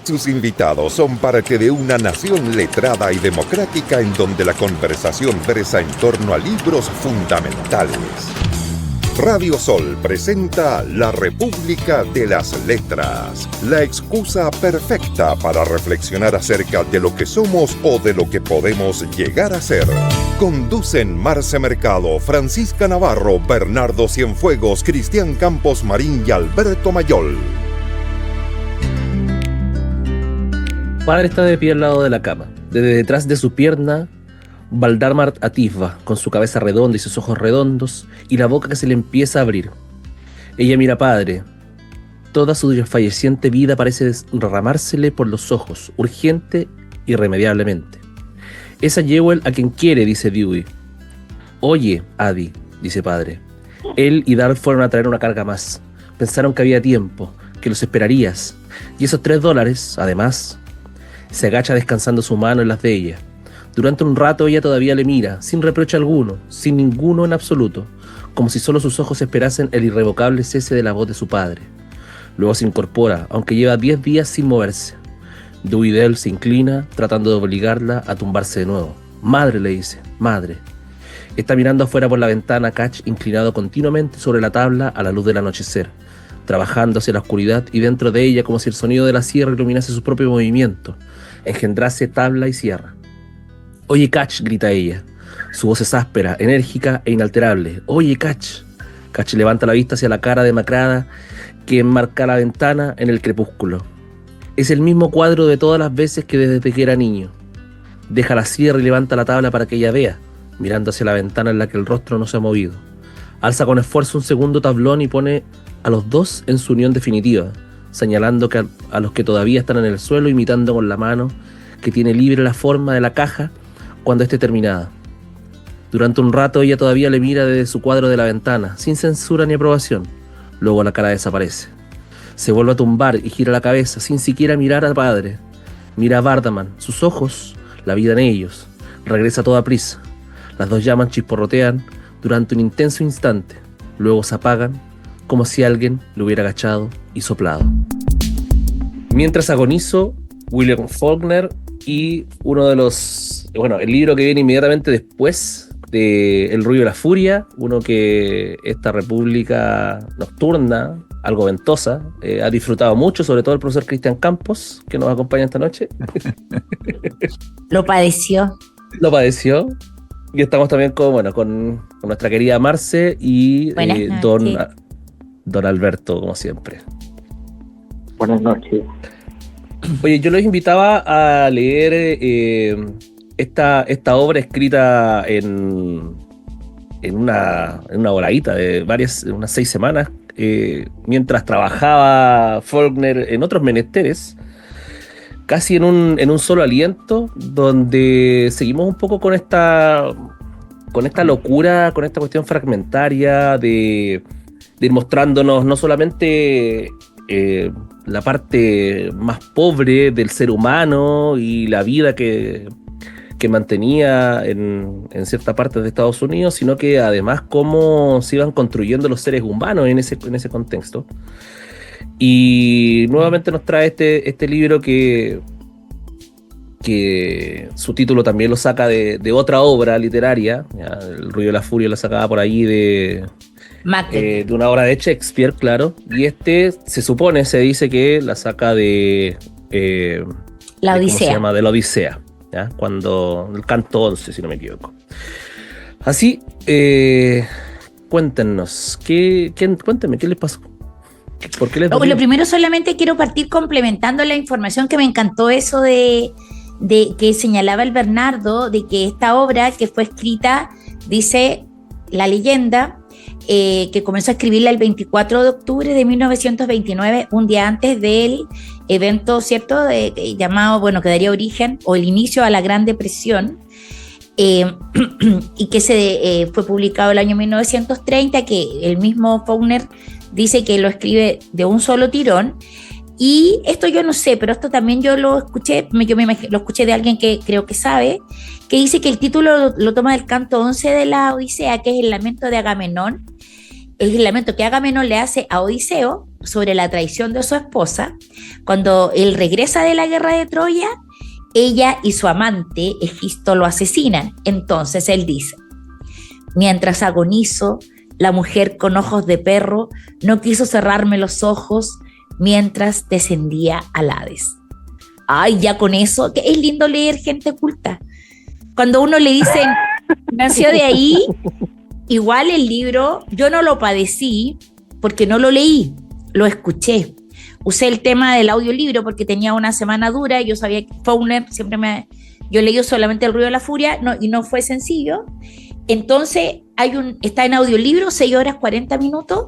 Sus invitados son parte de una nación letrada y democrática en donde la conversación versa en torno a libros fundamentales. Radio Sol presenta La República de las Letras, la excusa perfecta para reflexionar acerca de lo que somos o de lo que podemos llegar a ser. Conducen Marce Mercado, Francisca Navarro, Bernardo Cienfuegos, Cristian Campos Marín y Alberto Mayol. Padre está de pie al lado de la cama. Desde detrás de su pierna, Valdemar atisba, con su cabeza redonda y sus ojos redondos, y la boca que se le empieza a abrir. Ella mira a Padre. Toda su desfalleciente vida parece derramársele por los ojos, urgente, irremediablemente. Es a Jewel a quien quiere, dice Dewey. Oye, Adi, dice Padre. Él y Dal fueron a traer una carga más. Pensaron que había tiempo, que los esperarías. Y esos $3, además. Se agacha descansando su mano en las de ella. Durante un rato ella todavía le mira, sin reproche alguno, sin ninguno en absoluto, como si solo sus ojos esperasen el irrevocable cese de la voz de su padre. Luego se incorpora, aunque lleva 10 días sin moverse. Dewey se inclina, tratando de obligarla a tumbarse de nuevo. Madre, le dice, madre. Está mirando afuera por la ventana Catch, inclinado continuamente sobre la tabla a la luz del anochecer, trabajando hacia la oscuridad y dentro de ella como si el sonido de la sierra iluminase su propio movimiento, engendrase tabla y sierra. Oye, Catch, grita ella. Su voz es áspera, enérgica e inalterable. Oye, Catch. Catch levanta la vista hacia la cara demacrada que enmarca la ventana en el crepúsculo. Es el mismo cuadro de todas las veces que desde que era niño. Deja la sierra y levanta la tabla para que ella vea, mirando hacia la ventana en la que el rostro no se ha movido. Alza con esfuerzo un segundo tablón y pone a los dos en su unión definitiva, señalando que a los que todavía están en el suelo, imitando con la mano que tiene libre la forma de la caja cuando esté terminada. Durante un rato ella todavía le mira desde su cuadro de la ventana, sin censura ni aprobación. Luego la cara desaparece. Se vuelve a tumbar y gira la cabeza sin siquiera mirar al padre. Mira a Vardaman, sus ojos, la vida en ellos. Regresa a toda prisa. Las dos llamas chisporrotean durante un intenso instante. Luego se apagan, como si alguien le hubiera agachado y soplado. Mientras agonizo, William Faulkner y uno de los... Bueno, el libro que viene inmediatamente después de El ruido de la furia, uno que esta república nocturna, algo ventosa, ha disfrutado mucho, sobre todo el profesor Cristian Campos, que nos acompaña esta noche. Lo padeció. Lo padeció. Y estamos también con nuestra querida Marce y don Alberto, como siempre. Buenas noches. Oye, yo los invitaba a leer esta obra escrita en una voladita de unas 6 semanas, mientras trabajaba Faulkner en otros menesteres, casi en un solo aliento, donde seguimos un poco con esta locura, con esta cuestión fragmentaria de ir mostrándonos no solamente la parte más pobre del ser humano y la vida que mantenía en cierta parte de Estados Unidos, sino que además cómo se iban construyendo los seres humanos en ese contexto. Y nuevamente nos trae este libro que su título también lo saca de otra obra literaria, ¿ya? El ruido de la furia lo sacaba por ahí de una obra de Shakespeare, claro, y se dice que la saca de La Odisea. ¿Cómo se llama? De la Odisea, ¿ya? Cuando el canto 11, si no me equivoco. Así, cuéntenos, cuéntenme, ¿qué les pasó? ¿Por qué les dolió? Lo primero, solamente quiero partir complementando la información que me encantó, eso de que señalaba el Bernardo, de que esta obra que fue escrita, dice la leyenda, que comenzó a escribirla el 24 de octubre de 1929, un día antes del evento, ¿cierto?, llamado, que daría origen o el inicio a la Gran Depresión, y que fue publicado el año 1930, que el mismo Faulkner dice que lo escribe de un solo tirón. Y esto yo no sé, pero esto también yo lo escuché, lo escuché de alguien que creo que sabe, que dice que el título lo toma del canto 11 de la Odisea, que es el lamento de Agamenón, es el lamento que Agamenón le hace a Odiseo, sobre la traición de su esposa. Cuando él regresa de la guerra de Troya, ella y su amante, Egisto, lo asesinan. Entonces él dice: mientras agonizo, la mujer con ojos de perro no quiso cerrarme los ojos mientras descendía al Hades. Ay, ya con eso, que es lindo leer gente culta. Cuando uno le dicen, nació de ahí, igual el libro, yo no lo padecí porque no lo leí, lo escuché. Usé el tema del audiolibro porque tenía una semana dura y yo sabía que Faulkner yo leí solamente El ruido de la furia y no fue sencillo. Entonces está en audiolibro, 6 horas 40 minutos,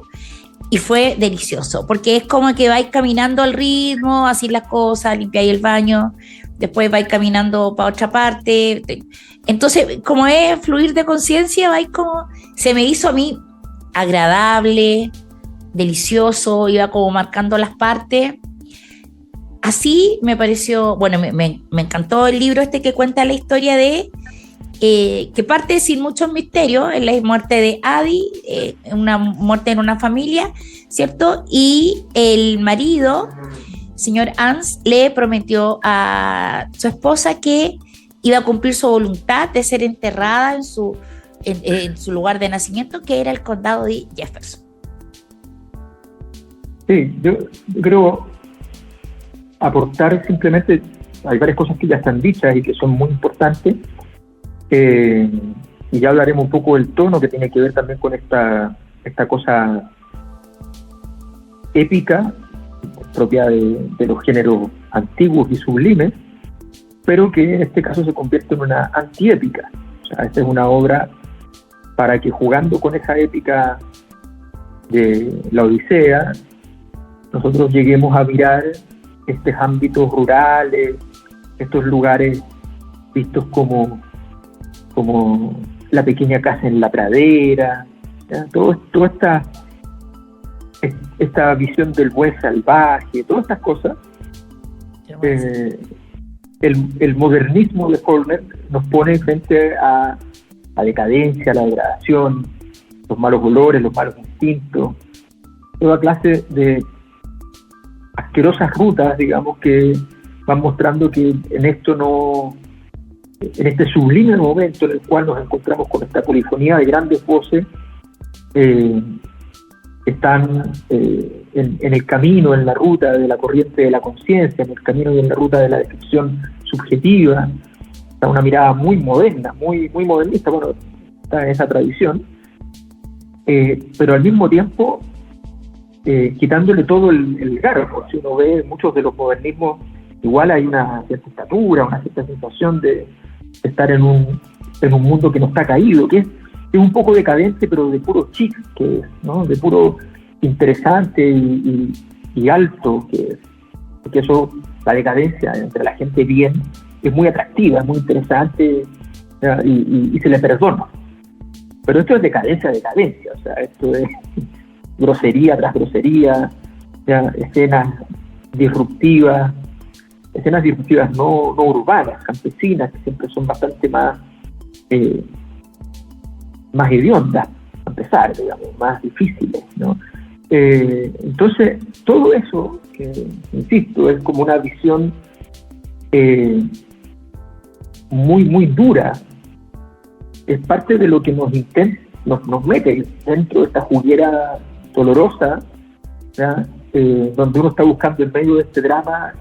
y fue delicioso, porque es como que vais caminando al ritmo, así las cosas, limpiáis el baño, después vais caminando para otra parte. Entonces, como es fluir de conciencia, vais como, se me hizo a mí agradable, delicioso, iba como marcando las partes. Así me pareció, bueno, me encantó el libro que cuenta la historia de que parte sin muchos misterios, en la muerte de Adi, una muerte en una familia, ¿cierto? Y el marido, señor Hans, le prometió a su esposa que iba a cumplir su voluntad de ser enterrada en su lugar de nacimiento, que era el condado de Jefferson. Sí, yo creo aportar simplemente, hay varias cosas que ya están dichas y que son muy importantes, y ya hablaremos un poco del tono que tiene que ver también con esta cosa épica, propia de los géneros antiguos y sublimes, pero que en este caso se convierte en una antiépica. O sea, esta es una obra para que, jugando con esa épica de la Odisea, nosotros lleguemos a mirar estos ámbitos rurales, estos lugares vistos como la pequeña casa en la pradera, toda esta visión del buen salvaje, todas estas cosas. El modernismo de Faulkner nos pone frente a la decadencia, la degradación, los malos olores, los malos instintos, toda clase de asquerosas rutas, digamos, que van mostrando que en este sublime momento en el cual nos encontramos con esta polifonía de grandes voces, están en el camino, en la ruta de la corriente de la conciencia, en el camino y en la ruta de la descripción subjetiva. Está una mirada muy moderna, muy modernista, bueno, está en esa tradición, pero al mismo tiempo quitándole todo el garbo. Si uno ve muchos de los modernismos, igual hay una cierta estatura, una cierta sensación de estar en un mundo que no está caído, que es un poco decadente, pero de puro chic, que es, ¿no? De puro interesante y alto, que es. Porque eso, la decadencia entre la gente bien, es muy atractiva, es muy interesante, y se le perdona. Pero esto es decadencia, o sea, esto es grosería tras grosería, escenas disruptivas no urbanas, campesinas, que siempre son bastante más hediondas, a empezar, digamos, más difíciles, ¿no? Entonces, todo eso, insisto, es como una visión muy dura, es parte de lo que nos mete dentro de esta juguera dolorosa, donde uno está buscando en medio de este drama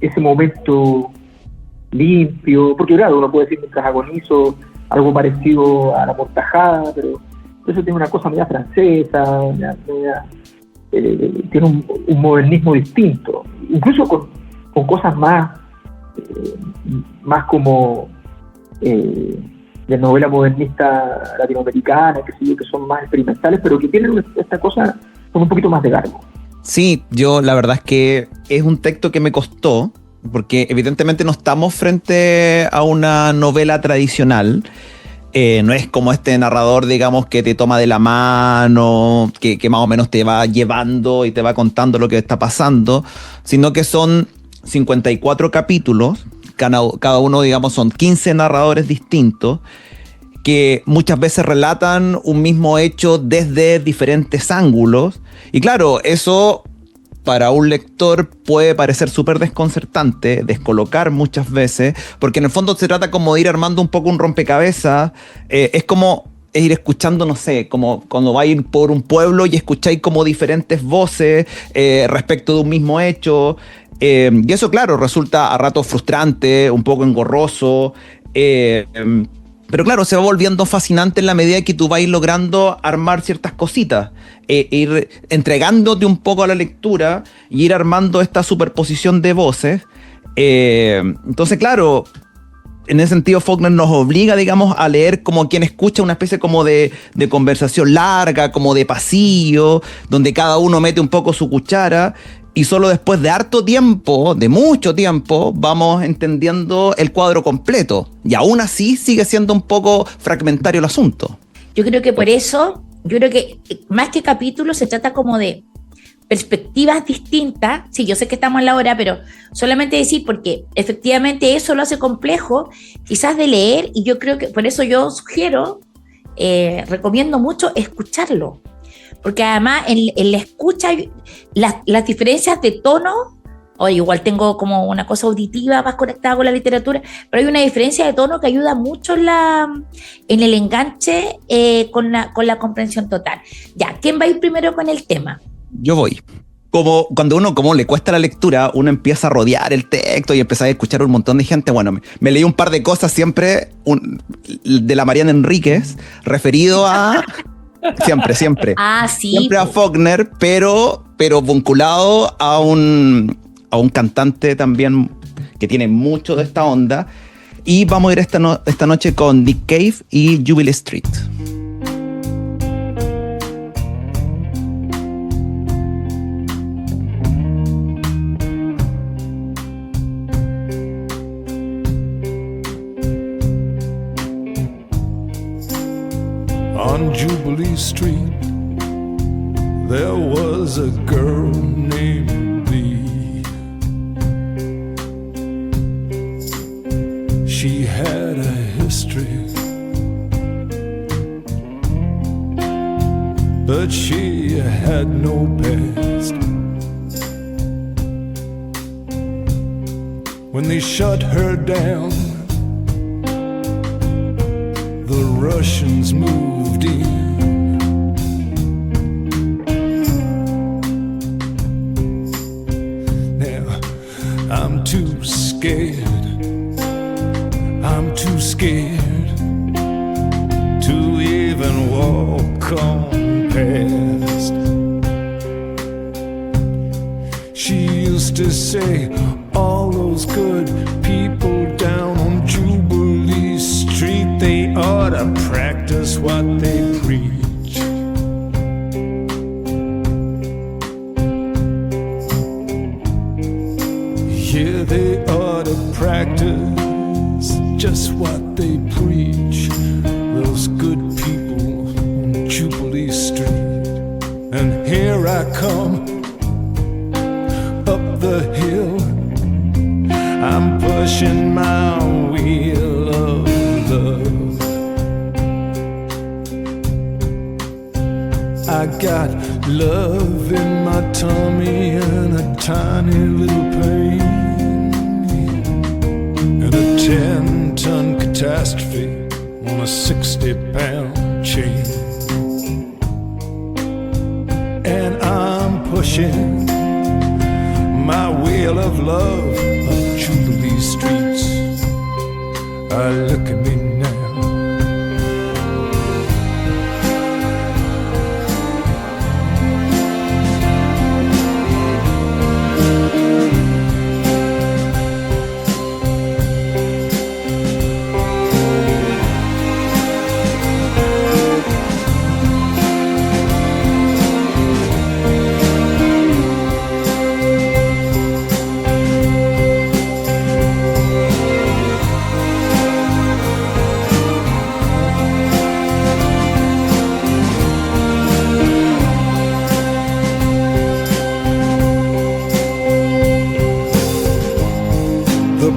ese momento limpio, porque claro, uno puede decir mientras agonizo algo parecido a la mortajada, pero eso tiene una cosa media francesa, tiene un modernismo distinto, incluso con cosas más como de novela modernista latinoamericana, que son más experimentales, pero que tienen esta cosa con un poquito más de garbo. Sí, yo la verdad es que es un texto que me costó, porque evidentemente no estamos frente a una novela tradicional. No es como este narrador, digamos, que te toma de la mano, que más o menos te va llevando y te va contando lo que está pasando, sino que son 54 capítulos, cada uno, digamos, son 15 narradores distintos, que muchas veces relatan un mismo hecho desde diferentes ángulos. Y claro, eso para un lector puede parecer súper desconcertante, descolocar muchas veces, porque en el fondo se trata como de ir armando un poco un rompecabezas. Es como ir escuchando, no sé, como cuando vais a ir por un pueblo y escucháis como diferentes voces respecto de un mismo hecho. Y eso, claro, resulta a ratos frustrante, un poco engorroso. Pero claro, se va volviendo fascinante en la medida que tú vas logrando armar ciertas cositas, ir entregándote un poco a la lectura y ir armando esta superposición de voces. Entonces, claro, en ese sentido Faulkner nos obliga, digamos, a leer como quien escucha una especie como de conversación larga, como de pasillo, donde cada uno mete un poco su cuchara. Y solo después de harto tiempo, de mucho tiempo, vamos entendiendo el cuadro completo. Y aún así sigue siendo un poco fragmentario el asunto. Yo creo que por eso, yo creo que más que capítulos se trata como de perspectivas distintas. Sí, yo sé que estamos en la hora, pero solamente decir, porque efectivamente eso lo hace complejo, quizás de leer, y yo creo que por eso yo sugiero, recomiendo mucho escucharlo. Porque además en la escucha, las diferencias de tono, o igual tengo como una cosa auditiva más conectada con la literatura, pero hay una diferencia de tono que ayuda mucho en el enganche con la comprensión total. Ya, ¿quién va a ir primero con el tema? Yo voy. Como cuando uno como le cuesta la lectura, uno empieza a rodear el texto y empieza a escuchar un montón de gente. Bueno, me leí un par de cosas siempre de la Mariana Enríquez, referido a... Siempre. Ah, sí. Siempre a Faulkner, pero vinculado a un cantante también que tiene mucho de esta onda. Y vamos a ir esta noche con Nick Cave y Jubilee Street. On Jubilee Street, there was a girl named Bee. She had a history, but she had no past. When they shut her down, the Russians moved in. Now I'm too scared to even walk on past. She used to say, all those good people down on Jubilee Street, they ought to practice what they preach. Yeah, they ought to practice just what they preach. Those good people on Jubilee Street. And here I come up the hill, I'm pushing my wheel of love. I got love in my tummy and a tiny little pain, and a 10-ton catastrophe on a 60-pound chain. And I'm pushing my wheel of love up Jubilee streets. Look at me now.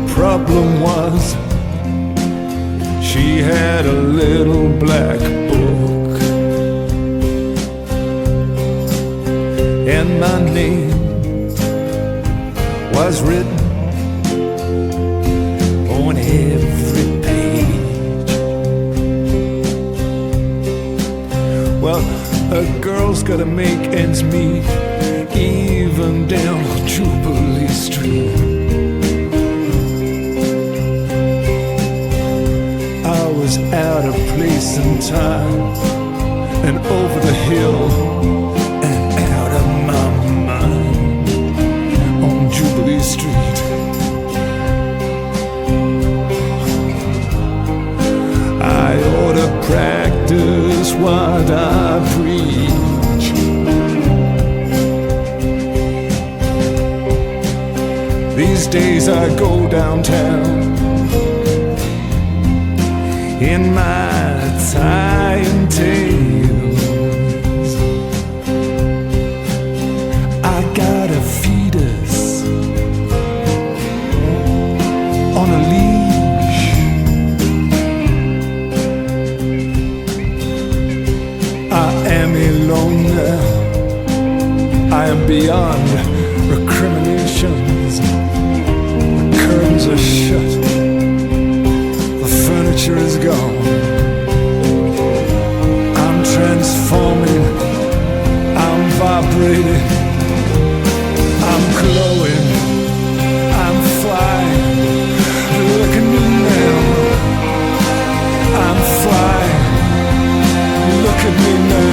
Problem was, She had a little black book, and my name was written on every page. Well, a girl's gotta make ends meet, even down Jubilee Street. I was out of place and time, and over the hill and out of my mind on Jubilee Street. I ought to practice what I preach. These days I go downtown in my tie and tails. I got a fetus on a leash. I am alone now. I am beyond recriminations. The curtains are shut. Furniture is gone. I'm transforming, I'm vibrating, I'm glowing, I'm flying. Look at me now. I'm flying. Look at me now.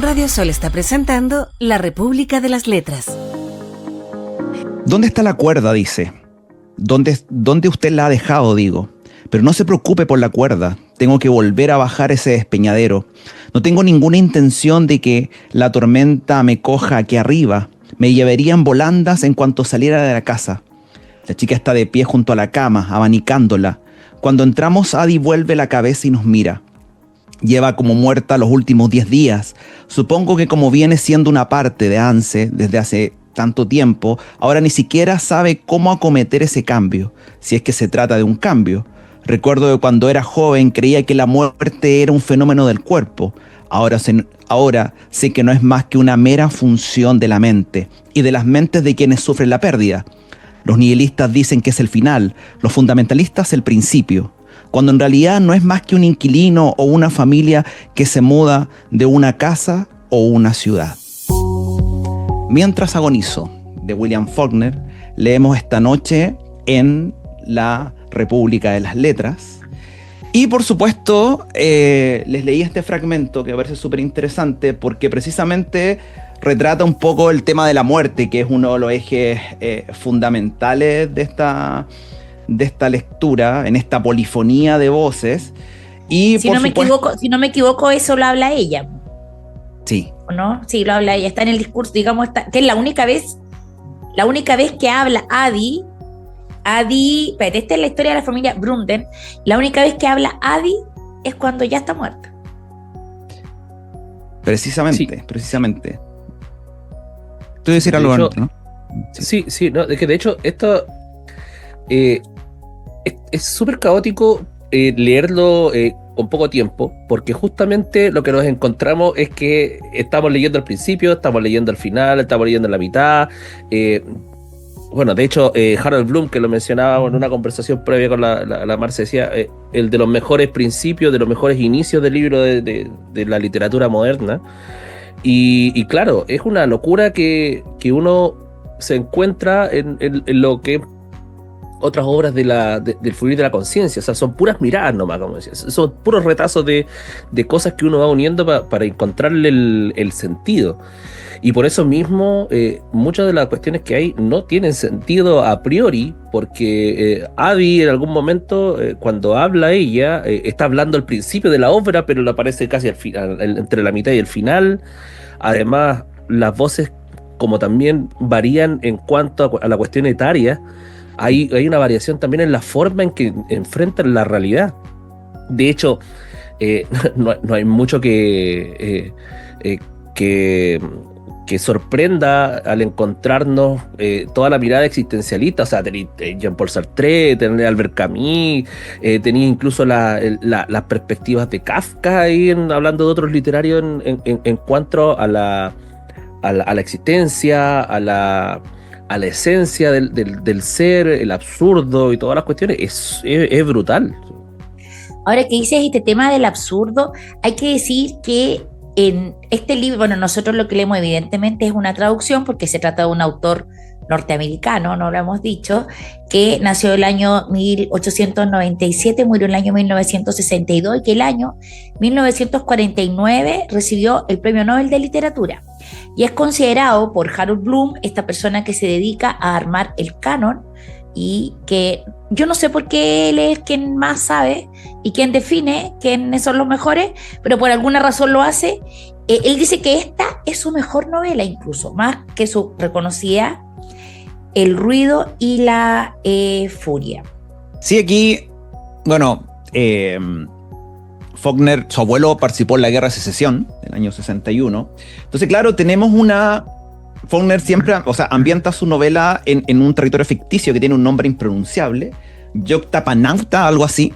Radio Sol está presentando La República de las Letras. ¿Dónde está la cuerda? Dice. ¿Dónde usted la ha dejado? Digo. Pero no se preocupe por la cuerda. Tengo que volver a bajar ese despeñadero. No tengo ninguna intención de que la tormenta me coja aquí arriba. Me llevaría en volandas en cuanto saliera de la casa. La chica está de pie junto a la cama, abanicándola. Cuando entramos, Adi vuelve la cabeza y nos mira. Lleva como muerta los últimos 10 días. Supongo que como viene siendo una parte de Anse desde hace tanto tiempo, ahora ni siquiera sabe cómo acometer ese cambio, si es que se trata de un cambio. Recuerdo que cuando era joven creía que la muerte era un fenómeno del cuerpo. Ahora sé que no es más que una mera función de la mente y de las mentes de quienes sufren la pérdida. Los nihilistas dicen que es el final, los fundamentalistas el principio, cuando en realidad no es más que un inquilino o una familia que se muda de una casa o una ciudad. Mientras agonizo, de William Faulkner, leemos esta noche en La República de las Letras. Y por supuesto, les leí este fragmento que me parece súper interesante porque precisamente retrata un poco el tema de la muerte, que es uno de los ejes fundamentales de esta lectura, en esta polifonía de voces. Y si no me equivoco, eso lo habla ella. Sí. ¿O no? Sí, lo habla ella. Está en el discurso, digamos, que es la única vez que habla Adi, pero esta es la historia de la familia Brunden. La única vez que habla Adi es cuando ya está muerta. Precisamente, Sí. precisamente. Tú decir De algo, hecho, ¿no? Sí, no, es que de hecho esto es súper caótico leerlo con poco tiempo, porque justamente lo que nos encontramos es que estamos leyendo al principio, estamos leyendo al final, estamos leyendo la mitad. Bueno, de hecho, Harold Bloom, que lo mencionaba en una conversación previa con la Marce, decía el de los mejores principios, de los mejores inicios del libro de la literatura moderna. Y claro, es una locura que uno se encuentra en lo que otras obras del fluir de la conciencia. O sea, son puras miradas nomás, como decía. Son puros retazos de cosas que uno va uniendo para encontrarle el sentido. Y por eso mismo, muchas de las cuestiones que hay no tienen sentido a priori, porque Abby en algún momento, cuando habla ella, está hablando al principio de la obra, pero le aparece casi al final, entre la mitad y el final. Además, las voces como también varían en cuanto a la cuestión etaria. Hay una variación también en la forma en que enfrentan la realidad. De hecho, no hay mucho que sorprenda al encontrarnos toda la mirada existencialista. O sea, tenéis Jean-Paul Sartre, tenéis Albert Camus, tenéis incluso las perspectivas de Kafka ahí hablando de otros literarios en cuanto a la existencia, a la esencia del ser, el absurdo y todas las cuestiones. Es brutal. Ahora que dices este tema del absurdo, hay que decir que en este libro, bueno, nosotros lo que leemos evidentemente es una traducción porque se trata de un autor norteamericano, no lo hemos dicho, que nació el año 1897, murió en el año 1962 y que el año 1949 recibió el Premio Nobel de Literatura. Y es considerado por Harold Bloom esta persona que se dedica a armar el canon y que yo no sé por qué él es quien más sabe y quien define quiénes son los mejores, pero por alguna razón lo hace. Él dice que esta es su mejor novela, incluso más que su reconocida El ruido y la furia. Sí, aquí, bueno, Faulkner, su abuelo participó en la Guerra de Secesión del año 61. Entonces, claro, tenemos Faulkner siempre, o sea, ambienta su novela en un territorio ficticio que tiene un nombre impronunciable, Yoktapanauta, algo así.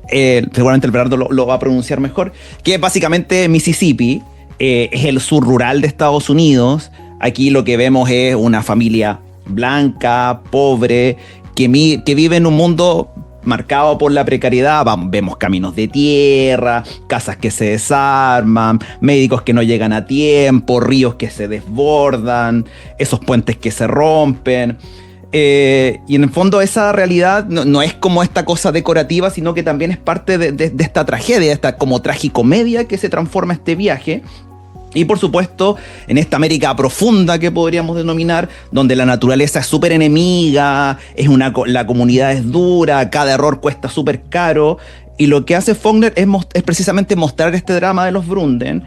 Seguramente el Bernardo lo va a pronunciar mejor, que es básicamente Mississippi, es el sur rural de Estados Unidos. Aquí lo que vemos es una familia blanca, pobre, que vive en un mundo marcado por la precariedad. Vemos caminos de tierra, casas que se desarman, médicos que no llegan a tiempo, ríos que se desbordan, esos puentes que se rompen. Y en el fondo esa realidad no es como esta cosa decorativa, sino que también es parte de esta tragedia, esta como tragicomedia que se transforma este viaje. Y por supuesto, en esta América profunda que podríamos denominar, donde la naturaleza es súper enemiga, la comunidad es dura, cada error cuesta súper caro. Y lo que hace Faulkner es precisamente mostrar este drama de los Brunden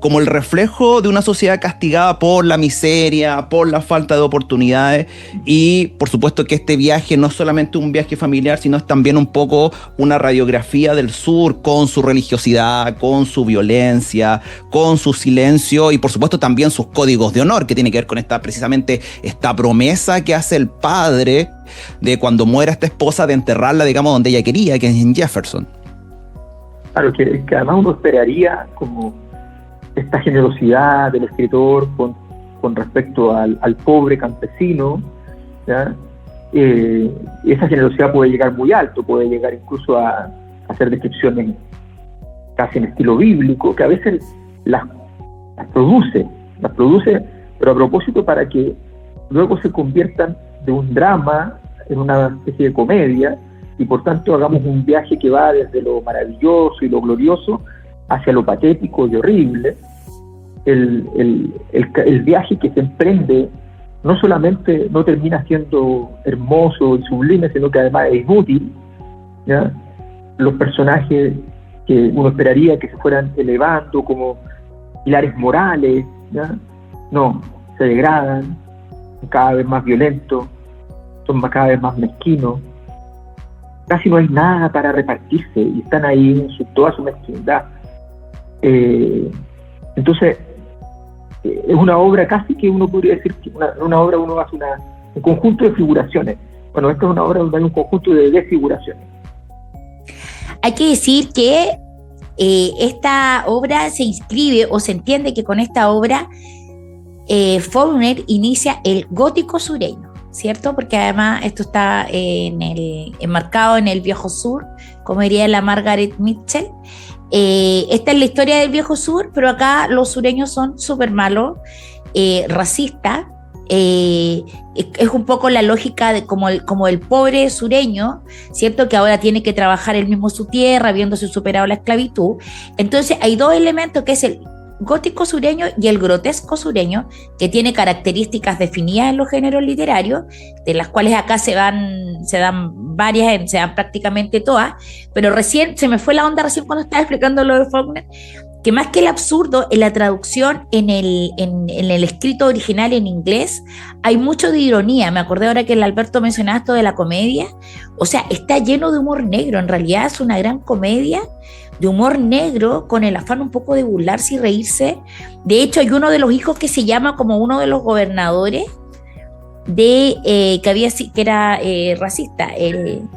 como el reflejo de una sociedad castigada por la miseria, por la falta de oportunidades. Y por supuesto que este viaje no es solamente un viaje familiar, sino es también un poco una radiografía del sur, con su religiosidad, con su violencia, con su silencio y por supuesto también sus códigos de honor, que tiene que ver con precisamente esta promesa que hace el padre de cuando muera esta esposa, de enterrarla, digamos, donde ella quería, que es en Jefferson. Claro, que además uno esperaría como esta generosidad del escritor con respecto al pobre campesino, ¿ya? Esa generosidad puede llegar muy alto, puede llegar incluso a hacer descripciones casi en estilo bíblico, que a veces las produce, pero a propósito para que luego se conviertan de un drama en una especie de comedia, y por tanto hagamos un viaje que va desde lo maravilloso y lo glorioso hacia lo patético y horrible. El viaje que se emprende no solamente no termina siendo hermoso y sublime, sino que además es inútil, ¿ya? Los personajes que uno esperaría que se fueran elevando como pilares morales, ¿ya? No, se degradan, son cada vez más violentos, son cada vez más mezquinos. Casi no hay nada para repartirse y están ahí en toda su mezquindad. Entonces, es una obra casi que uno podría decir que una obra uno hace un conjunto de figuraciones. Bueno, esta es una obra donde hay un conjunto de desfiguraciones. Hay que decir que esta obra se inscribe, o se entiende que con esta obra Faulkner inicia el gótico sureño, ¿cierto? Porque además esto está enmarcado en el Viejo Sur, como diría la Margaret Mitchell. Esta es la historia del Viejo Sur, pero acá los sureños son súper malos, racistas. Es un poco la lógica de como el pobre sureño, ¿cierto? Que ahora tiene que trabajar él mismo su tierra, viéndose superado la esclavitud. Entonces hay dos elementos, que es el gótico sureño y el grotesco sureño, que tiene características definidas en los géneros literarios, de las cuales acá se dan varias, se dan prácticamente todas, pero recién se me fue la onda recién cuando estaba explicando lo de Faulkner, que más que el absurdo, en la traducción, en el escrito original en inglés, hay mucho de ironía. Me acordé ahora que el Alberto mencionaba esto de la comedia. O sea, está lleno de humor negro. En realidad es una gran comedia de humor negro, con el afán un poco de burlarse y reírse. De hecho, hay uno de los hijos que se llama como uno de los gobernadores que era racista, el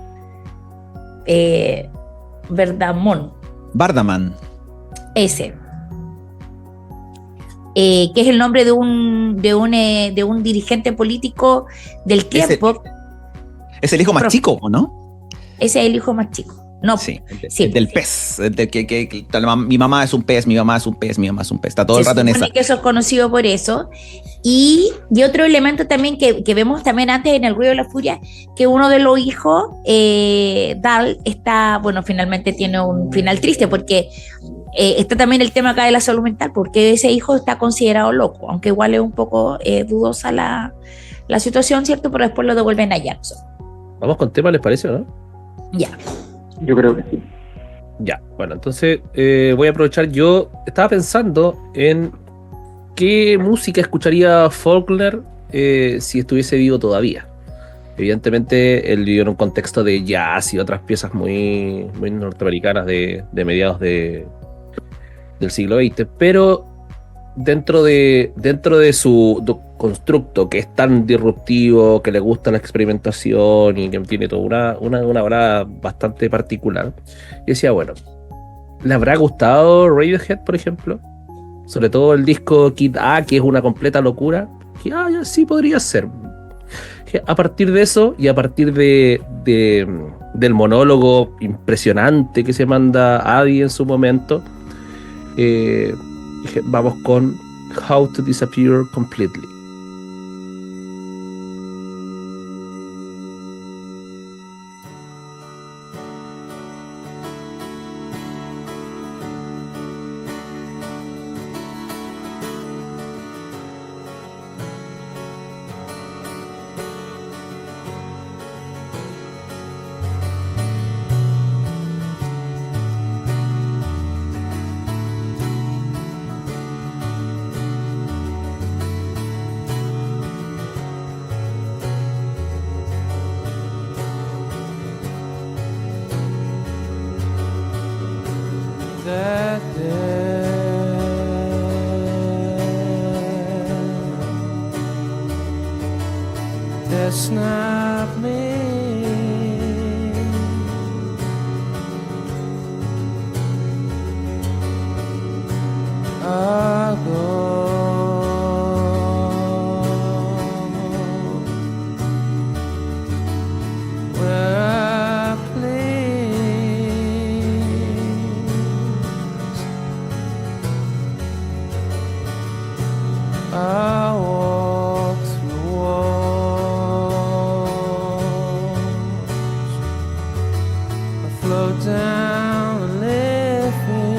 Bardaman. Ese, que es el nombre de un dirigente político del tiempo. Es el hijo más chico, ¿o no? Ese es el hijo más chico. No, sí, sí. Del pez. Mi mamá es un pez, mi mamá es un pez, mi mamá es un pez. Está todo el rato en esa. Que eso es conocido por eso. Y otro elemento también que vemos también antes en El Ruido de la Furia, que uno de los hijos, Dal, finalmente tiene un final triste, porque está también el tema acá de la salud mental, porque ese hijo está considerado loco, aunque igual es un poco dudosa la situación, ¿cierto? Pero después lo devuelven a Jackson. Vamos con tema, ¿les parece, o no? Ya. Yo creo que sí. Ya, bueno, entonces voy a aprovechar. Yo estaba pensando en qué música escucharía Faulkner si estuviese vivo todavía. Evidentemente, él vivió en un contexto de jazz y otras piezas muy, muy norteamericanas de mediados del siglo XX, pero dentro de su constructo, que es tan disruptivo, que le gusta la experimentación y que tiene toda una obra bastante particular, y decía, bueno, ¿le habrá gustado Radiohead, por ejemplo? Sobre todo el disco Kid A, que es una completa locura. Que ya sí podría ser. A partir de eso y a partir del monólogo impresionante que se manda Adi en su momento, dije, vamos con How to Disappear Completely. Snap me. I'll go where I please. I'll walk through walls, float down and live in.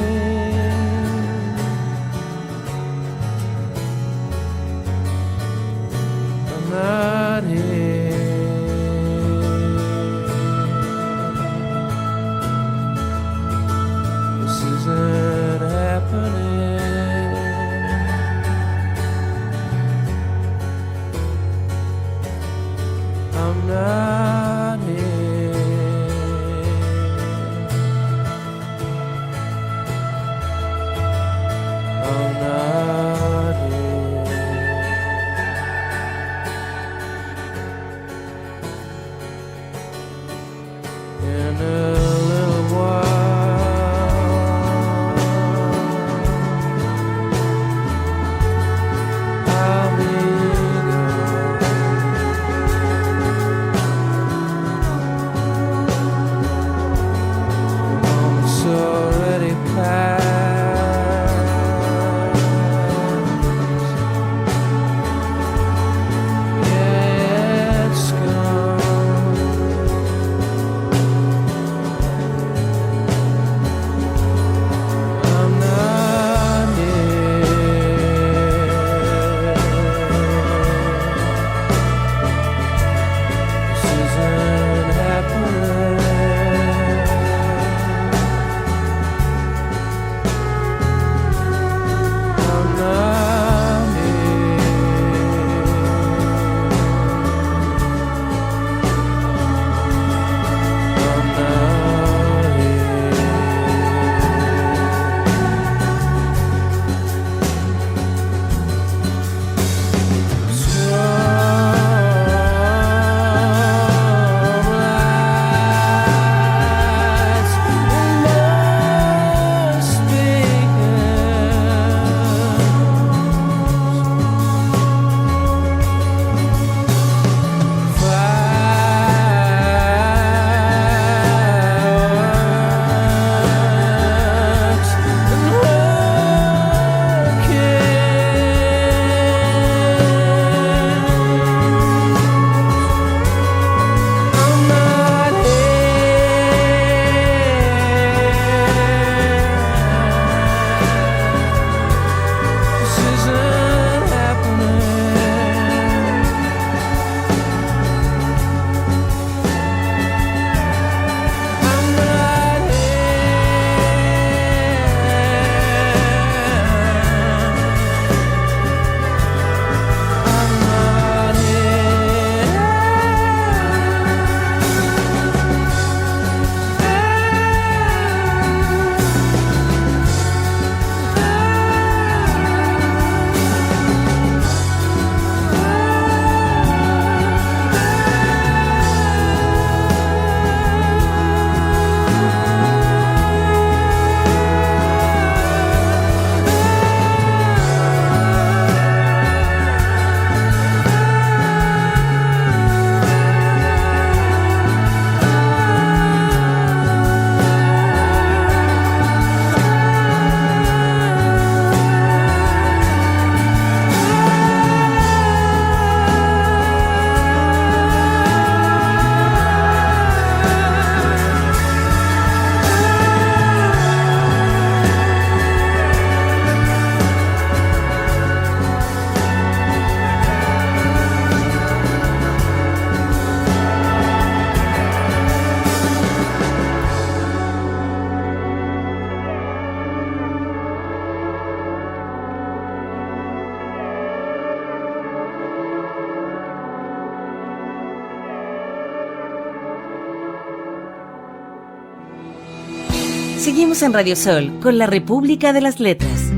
Seguimos en Radio Sol con la República de las Letras.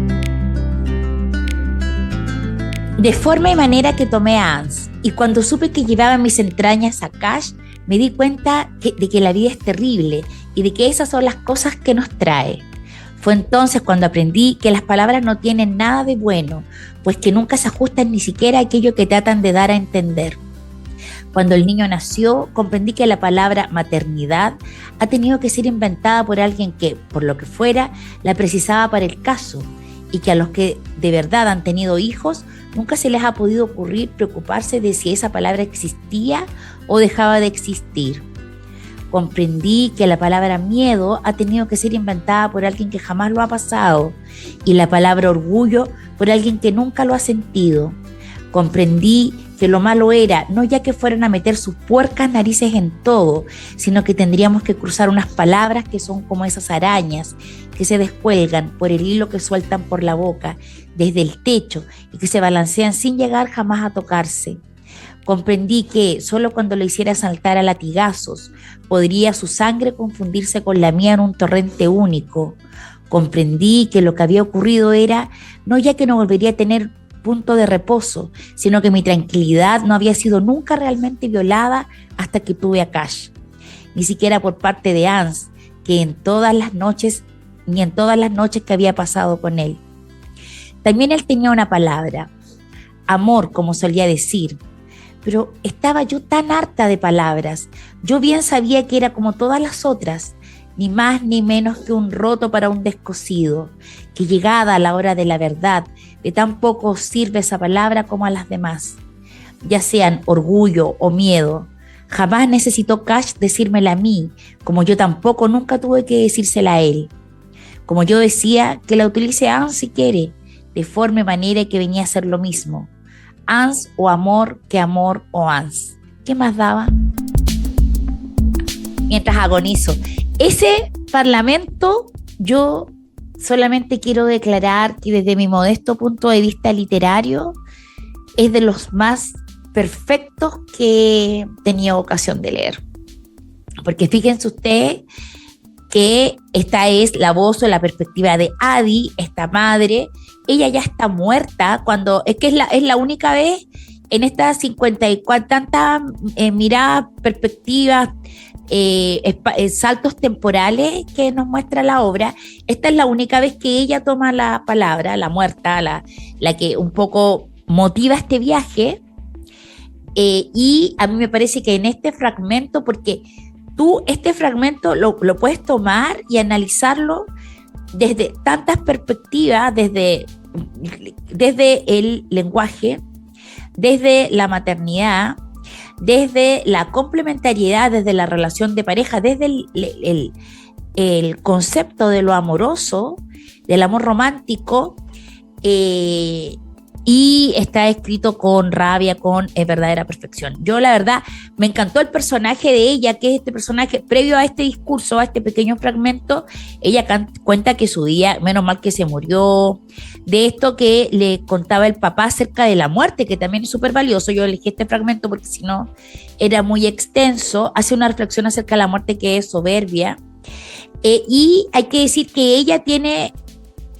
De forma y manera que tomé a Ans, y cuando supe que llevaba en mis entrañas a Cash, me di cuenta de que la vida es terrible y de que esas son las cosas que nos trae. Fue entonces cuando aprendí que las palabras no tienen nada de bueno, pues que nunca se ajustan ni siquiera a aquello que tratan de dar a entender. Cuando el niño nació, comprendí que la palabra maternidad ha tenido que ser inventada por alguien que, por lo que fuera, la precisaba para el caso, y que a los que de verdad han tenido hijos, nunca se les ha podido ocurrir preocuparse de si esa palabra existía o dejaba de existir. Comprendí que la palabra miedo ha tenido que ser inventada por alguien que jamás lo ha pasado, y la palabra orgullo por alguien que nunca lo ha sentido. Comprendí que lo malo era no ya que fueran a meter sus puercas narices en todo, sino que tendríamos que cruzar unas palabras que son como esas arañas que se descuelgan por el hilo que sueltan por la boca desde el techo y que se balancean sin llegar jamás a tocarse. Comprendí que solo cuando lo hiciera saltar a latigazos podría su sangre confundirse con la mía en un torrente único. Comprendí que lo que había ocurrido era no ya que no volvería a tener punto de reposo, sino que mi tranquilidad no había sido nunca realmente violada hasta que tuve a Cash. Ni siquiera por parte de Ans, que en todas las noches que había pasado con él. También él tenía una palabra, amor, como solía decir, pero estaba yo tan harta de palabras. Yo bien sabía que era como todas las otras, ni más ni menos que un roto para un descosido, que llegada a la hora de la verdad, de tan poco sirve esa palabra como a las demás, ya sean orgullo o miedo. Jamás necesitó Cash decírmela a mí, como yo tampoco nunca tuve que decírsela a él. Como yo decía, que la utilice Ans si quiere, de forma y manera que venía a ser lo mismo. Ans o amor, que amor o Ans. ¿Qué más daba? Mientras agonizo. Ese parlamento, yo solamente quiero declarar que desde mi modesto punto de vista literario es de los más perfectos que he tenido ocasión de leer. Porque fíjense ustedes que esta es la voz o la perspectiva de Adi, esta madre. Ella ya está muerta cuando es que es la única vez en estas 54 tantas miradas, perspectivas, saltos temporales que nos muestra la obra. Esta es la única vez que ella toma la palabra, la muerta, la que un poco motiva este viaje, y a mí me parece que en este fragmento, porque tú este fragmento lo puedes tomar y analizarlo desde tantas perspectivas, desde el lenguaje, desde la maternidad, desde la complementariedad, desde la relación de pareja, desde el concepto de lo amoroso, del amor romántico, y está escrito con rabia, con verdadera perfección. Yo la verdad me encantó el personaje de ella, que es este personaje, previo a este discurso, a este pequeño fragmento, ella cuenta que su día, menos mal que se murió, de esto que le contaba el papá acerca de la muerte, que también es súper valioso. Yo elegí este fragmento porque si no era muy extenso. Hace una reflexión acerca de la muerte que es soberbia, y hay que decir que ella tiene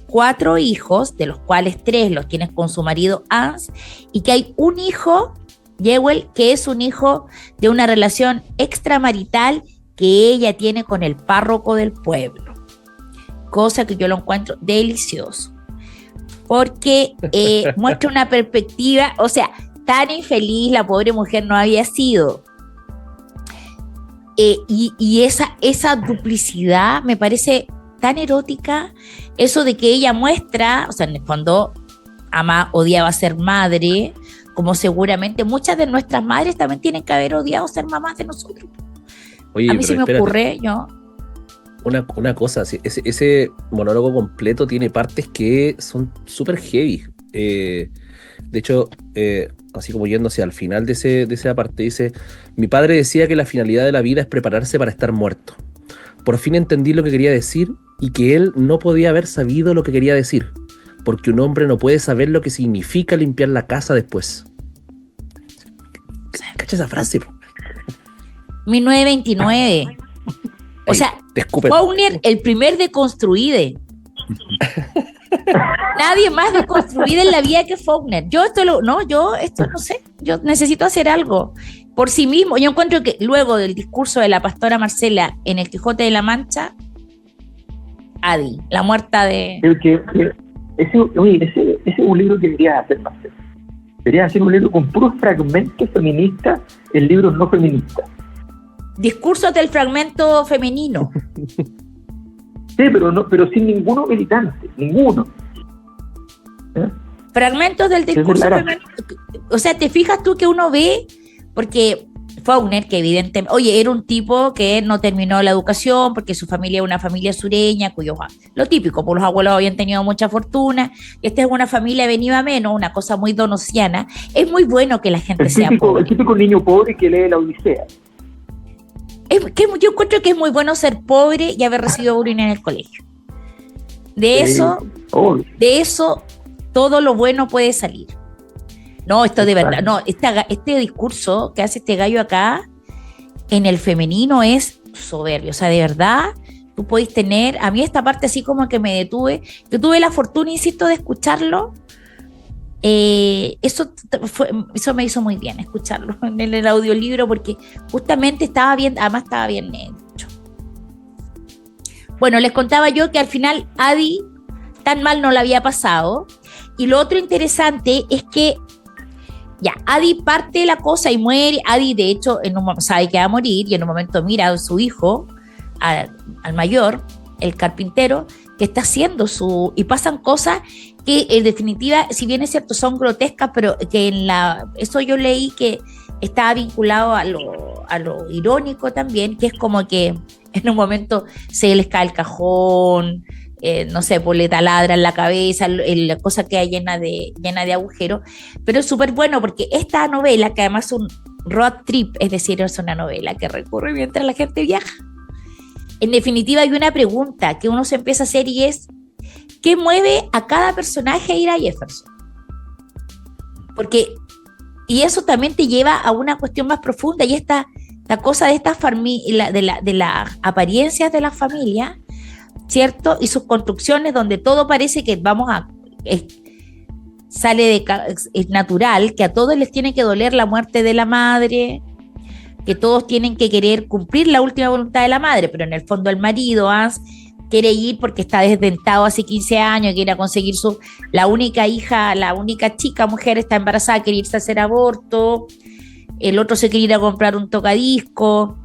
4 hijos, de los cuales 3 los tiene con su marido Ans, y que hay un hijo, Jewel, que es un hijo de una relación extramarital que ella tiene con el párroco del pueblo, cosa que yo lo encuentro delicioso, porque muestra una perspectiva, o sea, tan infeliz la pobre mujer no había sido, y esa duplicidad me parece tan erótica, eso de que ella muestra, o sea, en el fondo odiaba ser madre, como seguramente muchas de nuestras madres también tienen que haber odiado ser mamás de nosotros. Oye, a mí se me ocurre, una cosa, ese monólogo completo tiene partes que son súper heavy. De hecho, así como yendo hacia el final de esa parte, dice: mi padre decía que la finalidad de la vida es prepararse para estar muerto. Por fin entendí lo que quería decir y que él no podía haber sabido lo que quería decir, porque un hombre no puede saber lo que significa limpiar la casa después. ¿Cacha esa frase? 1929. O sea, te escupen. Faulkner, el primer deconstruide. Nadie más deconstruida en la vida que Faulkner. Yo esto no sé. Yo necesito hacer algo por sí mismo. Yo encuentro que luego del discurso de la pastora Marcela en el Quijote de la Mancha, Adi, la muerta de... Ese es un libro que debería hacer más. Debería hacer un libro con puros fragmentos feministas en libros no feministas. Discursos del fragmento femenino. Sí, pero sin ninguno militante, ninguno. Fragmentos del discurso femenino. O sea, te fijas tú que uno ve, porque Faulkner, que evidentemente, oye, era un tipo que no terminó la educación porque su familia es una familia sureña, lo típico, pues los abuelos habían tenido mucha fortuna, esta es una familia venida a menos, una cosa muy donosiana. Es muy bueno que la gente sea pobre. El típico niño pobre que lee la Odisea. Yo encuentro que es muy bueno ser pobre y haber recibido bullying en el colegio. De eso todo lo bueno puede salir. No, esto de verdad, no, este discurso que hace este gallo acá en el femenino es soberbio. O sea, de verdad, tú podés tener, a mí esta parte así como que me detuve, yo tuve la fortuna, insisto, de escucharlo. Eso me hizo muy bien escucharlo en el audiolibro, porque justamente estaba bien hecho. Bueno, les contaba yo que al final Adi tan mal no la había pasado, y lo otro interesante es que ya, Adi parte la cosa y muere. Adi, de hecho, sabe que va a morir, y en un momento mira a su hijo, al mayor, el carpintero, que está haciendo y pasan cosas que en definitiva, si bien es cierto, son grotescas, pero que eso yo leí que estaba vinculado a lo irónico también, que es como que en un momento se les cae el cajón, no sé, pues le taladran la cabeza, la cosa queda llena de agujeros, pero es súper bueno porque esta novela, que además es un road trip, es decir, es una novela que recurre mientras la gente viaja. En definitiva, hay una pregunta que uno se empieza a hacer, y es: ¿qué mueve a cada personaje a ir a Jefferson? Y eso también te lleva a una cuestión más profunda, y la cosa de estas de las apariencias de la familia, ¿cierto? Y sus construcciones, donde todo parece que es natural, que a todos les tiene que doler la muerte de la madre, que todos tienen que querer cumplir la última voluntad de la madre, pero en el fondo el marido quiere ir porque está desdentado hace 15 años, quiere conseguir la única hija, la única mujer está embarazada, quiere irse a hacer aborto, el otro se quiere ir a comprar un tocadisco,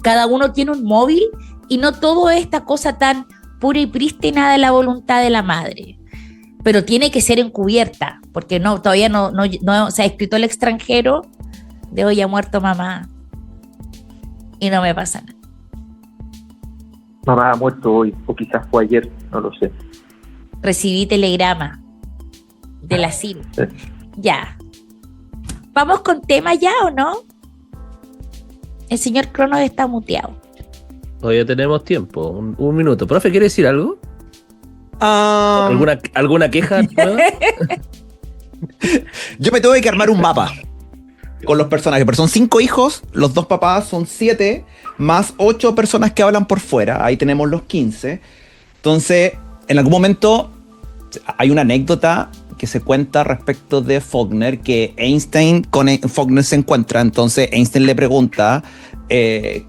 cada uno tiene un móvil, y no todo es esta cosa tan pura y prístina de la voluntad de la madre, pero tiene que ser encubierta, porque todavía no se ha escrito El extranjero de hoy ha muerto mamá y no me pasa nada. Mamá ha muerto hoy, o quizás fue ayer, no lo sé. Recibí telegrama del asilo. Sí. Ya. ¿Vamos con tema ya o no? El señor Cronos está muteado. Todavía tenemos tiempo, un minuto. Profe, ¿quiere decir algo? ¿Alguna queja nueva? Yo me tuve que armar un mapa con los personajes, pero son 5 hijos, los 2 papás son 7, más 8 personas que hablan por fuera, ahí tenemos los 15. Entonces, en algún momento hay una anécdota que se cuenta respecto de Faulkner, que Einstein con Faulkner se encuentra, entonces Einstein le pregunta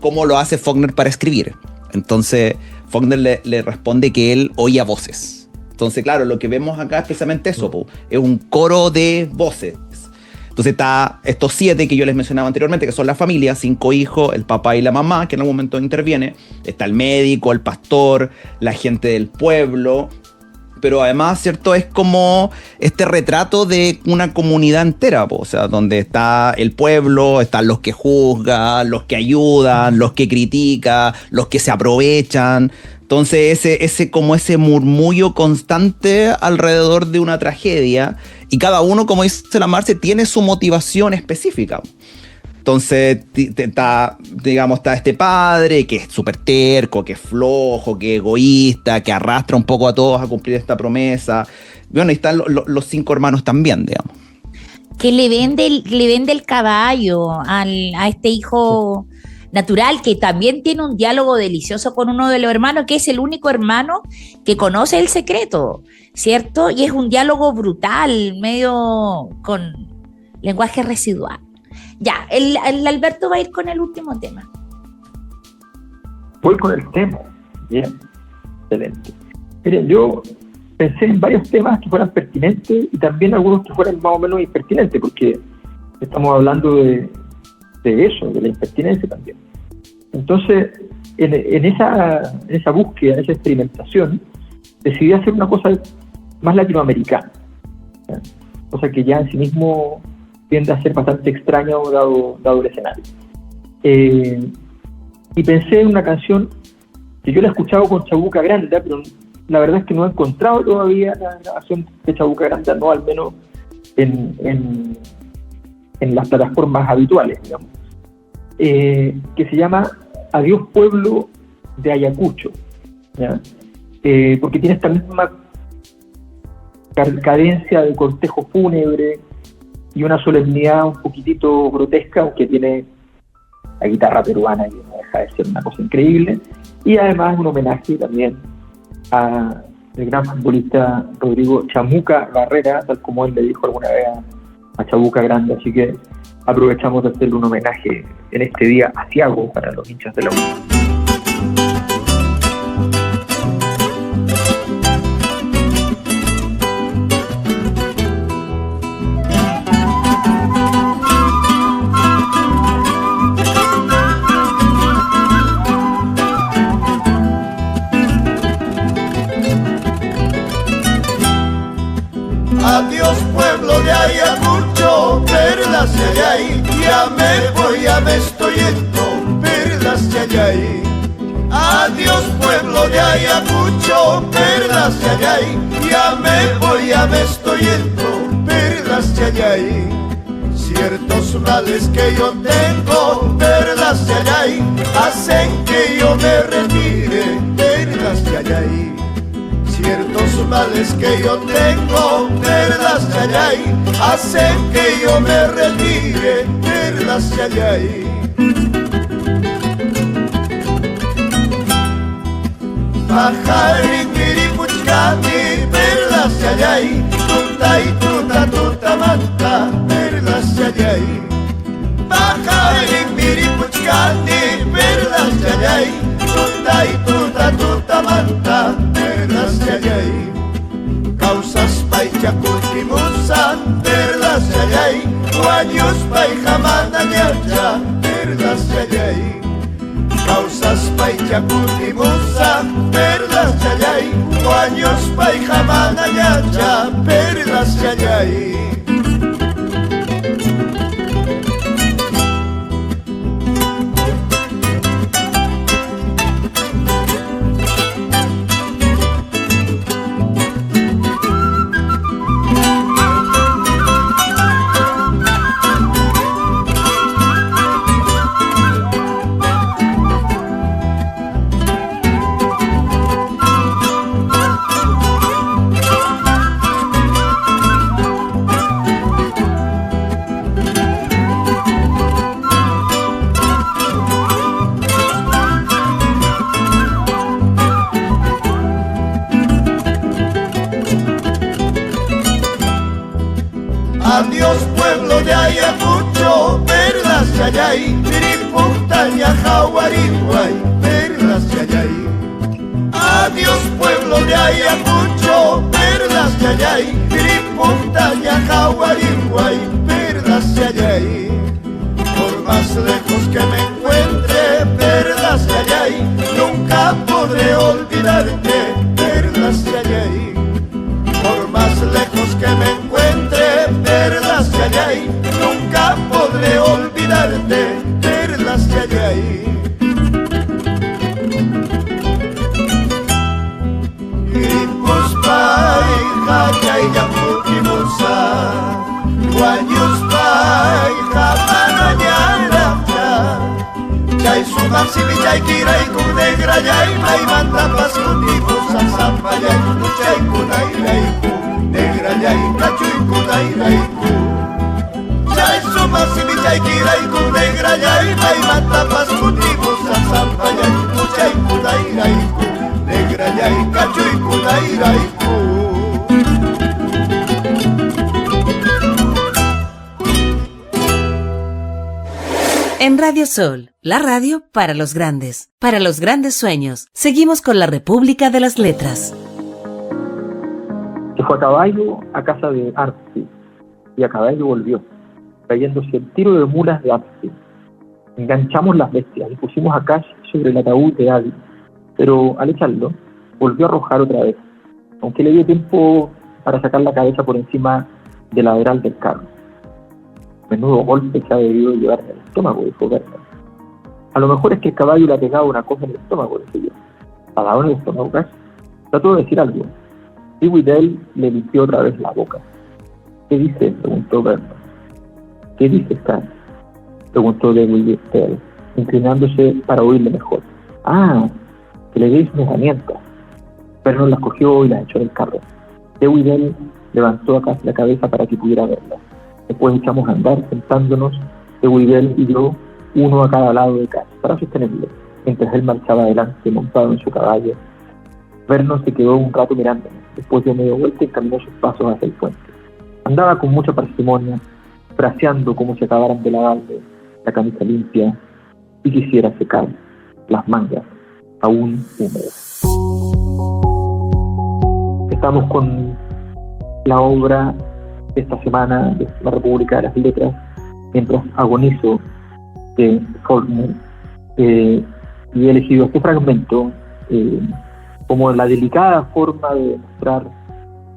cómo lo hace Faulkner para escribir. Entonces Faulkner le responde que él oía voces. Entonces, claro, lo que vemos acá es precisamente eso, es un coro de voces. Entonces está estos 7 que yo les mencionaba anteriormente, que son la familia, 5 hijos, el papá y la mamá, que en algún momento interviene. Está el médico, el pastor, la gente del pueblo. Pero además, ¿cierto? Es como este retrato de una comunidad entera, o sea, donde está el pueblo, están los que juzgan, los que ayudan, los que critican, los que se aprovechan. Entonces ese murmullo constante alrededor de una tragedia, y cada uno, como dice la Marce, tiene su motivación específica. Entonces está este padre que es súper terco, que es flojo, que es egoísta, que arrastra un poco a todos a cumplir esta promesa. Bueno, y están los 5 hermanos también, digamos. Que le vende el caballo a este hijo natural, que también tiene un diálogo delicioso con uno de los hermanos, que es el único hermano que conoce el secreto, ¿cierto? Y es un diálogo brutal, medio con lenguaje residual. Ya, el Alberto va a ir con el último tema. Voy con el tema. Bien, excelente. Miren, yo pensé en varios temas que fueran pertinentes y también algunos que fueran más o menos impertinentes, porque estamos hablando de eso, de la impertinencia también. Entonces, en esa búsqueda, en esa experimentación, decidí hacer una cosa más latinoamericana, ¿ya? Cosa que ya en sí mismo tiende a ser bastante extraño dado el escenario. Y pensé en una canción que yo la he escuchado con Chabuca Granda, pero la verdad es que no he encontrado todavía la grabación de Chabuca Granda, no al menos en las plataformas habituales, digamos, que se llama Adiós Pueblo de Ayacucho, ¿ya? Porque tiene esta misma cadencia de cortejo fúnebre y una solemnidad un poquitito grotesca, aunque tiene la guitarra peruana, que no deja de ser una cosa increíble, y además un homenaje también al gran futbolista Rodrigo Chamuca Barrera, tal como él le dijo alguna vez a Chabuca Grande. Así que aprovechamos de hacerle un homenaje en este día aciago para los hinchas de la U. Adiós pueblo de Ayacucho, perlas de Ayay, ya me estoy yendo, perlas de Ayay. Adiós pueblo de Ayacucho, perlas de Ayay, ya me estoy yendo, perlas de Ayay. Ciertos males que yo tengo, perlas de Ayay, hacen que yo me retire, perlas de Ayay. Ciertos males que yo tengo, perlas de Ayay, hacen que yo me retire, perlas de Ayay. Pajarín, miripuchcami, perlas de Ayay, tuta y tuta manta, perlas de Ayay. Pajarín, miripuchcami, perlas de Ayay, tuta y tuta manta, perlas de Ayay. Causas paichacultimusan, perlas de Ayay, guaños paijamanañacha, perlas de Ayay. Causas paichacultimusan, perlas de Ayay, guaños paijamanañacha, perlas de Ayay. Adiós pueblo de Ayacucho, perlas de Ayay, Tiripuntaña, Jaguariguay, perlas de Ayay. Adiós pueblo de Ayacucho, perlas de Ayay, Tiripuntaña, Jaguariguay, perlas de Ayay. Por más lejos que me encuentre, perlas de Ayay, nunca podré olvidarte, perlas de Ayay. Por más lejos que me encuentre, perlas de Ayay, nunca podré olvidarte, perlas de Ayay. Iripuspay, Jayay, Yapukimusa, Guayuspay, Jamanañaracha, Chay Sumaximi, Chay Kiray, Kunegra, Yay, Maimanta, Pascutimusa, Zampayay, Luchay, Kunaylayku, Negra, Yay, Nachuy, Kunaylayku. Chay Sumaximi, Chay Kiray, Kunegra, Negrayay, Maimatapas, Kutibu, Sasampayay, Muchay, Kudairaiku, Negrayay, Cachuy, Kudairaiku. En Radio Sol, la radio para los grandes sueños. Seguimos con la República de las Letras. Se fue a caballo a casa de Arce y a caballo volvió, trayéndose el tiro de mulas de Arce. Enganchamos las bestias y pusimos a Cash sobre el ataúd de Adi, pero al echarlo volvió a arrojar otra vez, aunque le dio tiempo para sacar la cabeza por encima del lateral del carro. Menudo golpe se ha debido llevar en el estómago, dijo Werner. A lo mejor es que el caballo le ha pegado una cosa en el estómago, dije yo. ¿Ha dado en el estómago, Cash? Trató de decir algo. Y Widell le limpió otra vez la boca. ¿Qué dices?, preguntó Werner. ¿Qué dices, Cash?, preguntó Dewey Widell, inclinándose para oírle mejor. Ah, que le deis una herramienta. Werner las cogió y las echó del carro. Dewey Widell levantó a Cash la cabeza para que pudiera verla. Después echamos a andar sentándonos, Dewey Widell y yo, uno a cada lado de Cash, para sostenerlo, mientras él marchaba adelante montado en su caballo. Vernon se quedó un rato mirándome, después dio media vuelta y encaminó sus pasos hacia el puente. Andaba con mucha parsimonia, fraseando como si acabaran de lavarle la camisa limpia y quisiera secar las mangas aún húmedas. Estamos con la obra de esta semana de la República de las Letras, mientras agonizo de Faulkner, y he elegido este fragmento como la delicada forma de mostrar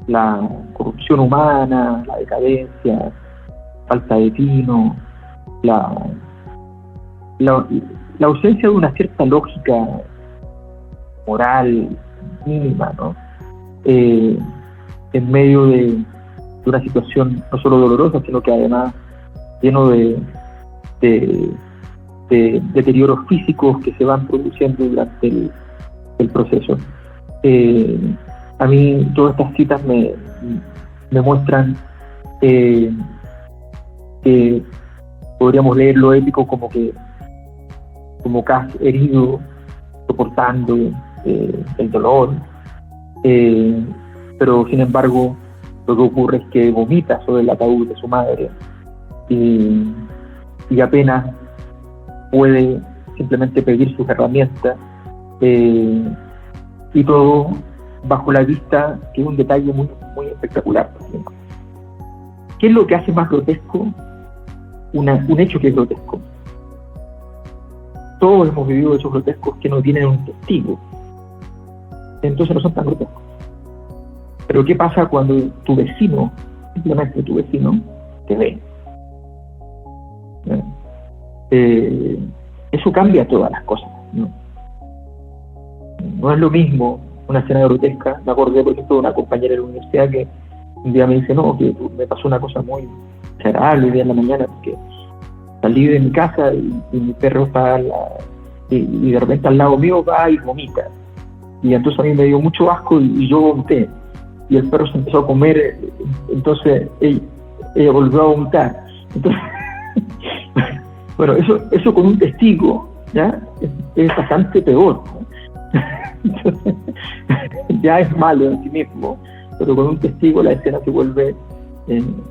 la corrupción humana, la decadencia, falta de tino, la ausencia de una cierta lógica moral mínima, ¿no? En medio de una situación no solo dolorosa, sino que además lleno de deterioros físicos que se van produciendo durante el proceso. A mí todas estas citas me muestran que podríamos leer lo épico como Cash herido, soportando el dolor, pero sin embargo lo que ocurre es que vomita sobre el ataúd de su madre y apenas puede simplemente pedir sus herramientas, y todo bajo la vista, que es un detalle muy, muy espectacular. ¿Qué es lo que hace más grotesco un hecho que es grotesco? Todos hemos vivido hechos grotescos que no tienen un testigo, entonces no son tan grotescos. Pero ¿qué pasa cuando tu vecino, simplemente tu vecino, te ve? Eso cambia todas las cosas, ¿no? No es lo mismo una escena grotesca. Me acordé, por ejemplo, de una compañera de la universidad que un día me dice, no, que me pasó una cosa muy desagradable hoy día en la mañana, porque salí de mi casa y mi perro está y de repente al lado mío va y vomita. Y entonces a mí me dio mucho asco y yo vomité. Y el perro se empezó a comer, entonces ella volvió a vomitar. Entonces, bueno, eso con un testigo, ¿ya? Es bastante peor, ¿no? Entonces, ya es malo en sí mismo, pero con un testigo la escena se vuelve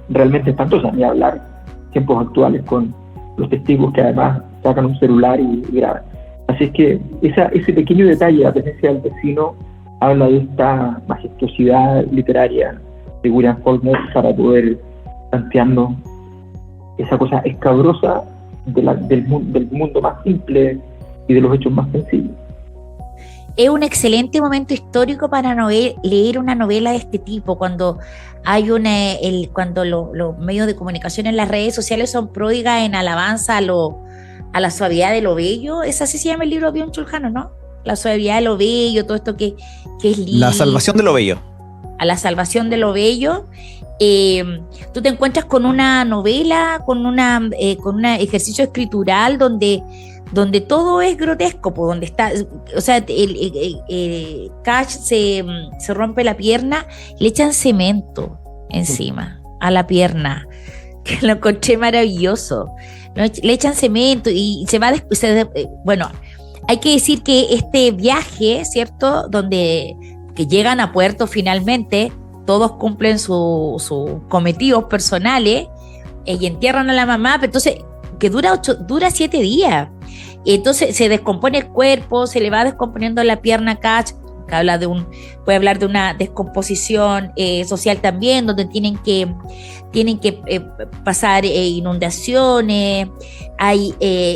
realmente espantosa, ni hablar en tiempos actuales con los testigos que además sacan un celular y graban. Así es que ese pequeño detalle, la presencia del vecino, habla de esta majestuosidad literaria de William Faulkner para poder plantearnos esa cosa escabrosa del mundo más simple y de los hechos más sencillos. Es un excelente momento histórico para leer una novela de este tipo, cuando hay cuando los medios de comunicación en las redes sociales son pródigas en alabanza a la suavidad de lo bello. Es así se llama el libro de Byung-Chul Han, ¿no? La suavidad de lo bello, todo esto que es lindo. La salvación de lo bello. A la salvación de lo bello. Tú te encuentras con una novela, con un ejercicio escritural donde todo es grotesco, pues, donde está, o sea, Cash se rompe la pierna, le echan cemento encima a la pierna, que lo encontré maravilloso. Le echan cemento y se va bueno, hay que decir que este viaje, ¿cierto? Que llegan a puerto finalmente, todos cumplen sus cometidos personales y entierran a la mamá, pero entonces que dura 7 días. Y entonces se descompone el cuerpo, se le va descomponiendo la pierna a Cash, que puede hablar de una descomposición social también, donde tienen que pasar inundaciones, hay